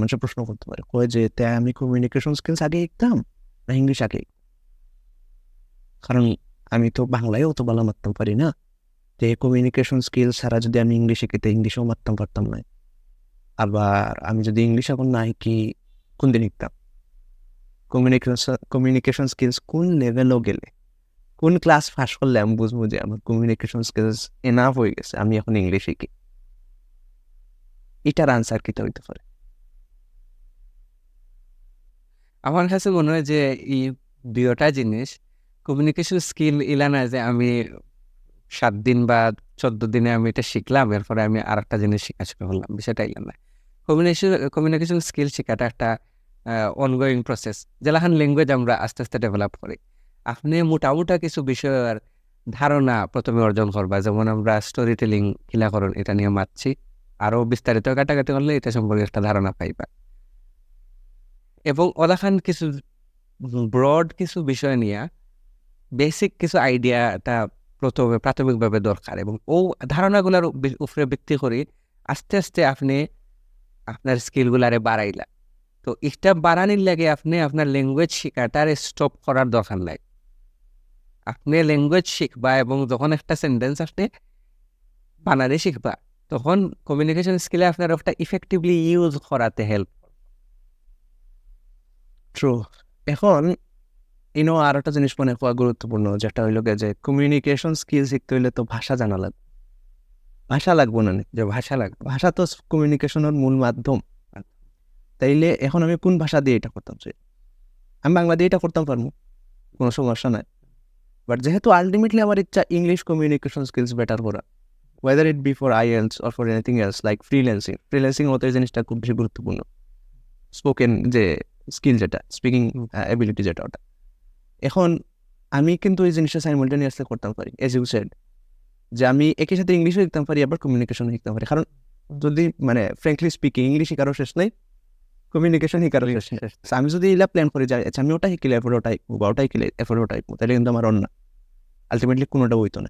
মানুষে প্রশ্ন করতে পারে, কয় যে তাই আমি কমিউনিকেশন স্কিলস আগে শিখতাম না ইংলিশ আগে? কারণ আমি তো বাংলায় অত ভালো মারতাম পারি না, যে কমিউনিকেশন স্কিল ছাড়া যদি আমি ইংলিশ শিখিতে ইংলিশও মারতাম পারতাম না। আবার আমি যদি ইংলিশ এখন না শিখি কোন দিন শিখতাম? কমিউনিকেশন স্কিলস কোন লেভেলও গেলে, কোন ক্লাস পাস করলে আমি বুঝবো যে আমার কমিউনিকেশন স্কিলস এনাফ হয়ে গেছে, আমি এখন ইংলিশ শিখি? এটার আনসার কিটা হইতে পারে? আমার কাছে মনে হয় যে এই দুইটা জিনিস, কমিউনিকেশন স্কিল ইলা না যে আমি 7 দিন বা 14 দিনে আমি এটা শিখলাম এরপরে আমি আর একটা জিনিস শেখা শুরু করলাম, বিষয়টা ইলা না। কমিউনিকেশন স্কিল শেখাটা একটা অনগোয়িং প্রসেস, যেলাখান ল্যাঙ্গুয়েজ আমরা আস্তে আস্তে ডেভেলপ করি। আপনি মোটামুটি কিছু বিষয়ের ধারণা প্রথমে অর্জন করবা, যেমন আমরা স্টোরি টেলিং কিলাকরণ এটা নিয়ে মাতছি, আরও বিস্তারিত কাটাকাটি করলে এটা সম্পর্কে একটা ধারণা পাইবা। এবং ওলাখান কিছু ব্রড কিছু বিষয় নিয়ে বেসিক কিছু আইডিয়াটা প্রথমে প্রাথমিকভাবে দরকার, এবং ও ধারণাগুলোর উপরে ভিত্তি করে আস্তে আস্তে আপনি আপনার স্কিলগুলারে বাড়াইলা। তো এটা বাড়ানির লাগে আপনি আপনার ল্যাঙ্গুয়েজ শেখাটার স্টপ করার দরকার নাই। আপনি ল্যাঙ্গুয়েজ শিখবা এবং যখন একটা সেন্টেন্স আপনি বানানে শিখবা, তখন কমিউনিকেশন স্কিলে আপনার একটা ইফেক্টিভলি ইউজ করাতে হেল্প। ট্রু। এখন আর একটা জিনিস মনে করা গুরুত্বপূর্ণ, যেটা হইল যে কমিউনিকেশন স্কিল শিখতে হইলে তো ভাষা জানা লাগবে। ভাষা লাগবো না? যে ভাষা লাগবে, ভাষা তো কমিউনিকেশনের মূল মাধ্যম। তাইলে এখন আমি কোন ভাষা দিয়ে এটা করতাম? আমি বাংলা দিয়ে এটা করতাম পারবো, কোনো সমস্যা নাই। বাট যেহেতু আলটিমেটলি আমার ইচ্ছা ইংলিশ কমিউনিকেশন স্কিলস বেটার করা, weather it be for IELTS or for anything else like freelancing মতো এই জিনিসটা খুব বেশি গুরুত্বপূর্ণ। স্পোকেন যে স্কিল, যেটা স্পিকিং এবিলিটি, যেটা ওটা। এখন আমি কিন্তু এই জিনিসটা সাইমultaneously করতাম পারি, এজ ইউ সেড, যে আমি একই সাথে ইংলিশও শিখতাম পারি আবার কমিউনিকেশন শিখতে পারি। কারণ যদি ফ্র্যাঙ্কলি স্পিকিং ইংলিশ শিকারও শেষ নেই, কমিউনিকেশন শিকারও শেষ নেই। So, আমি যদি এগুলা প্ল্যান করি যাই, আচ্ছা আমি ওটা শিখলে এরপরে ওটা শিখবো, বা ওটা শিখলে এরপরে ওটা শিখবো, তাহলে কিন্তু আমার অন্য আলটিমেটলি কোনোটা হইতো না।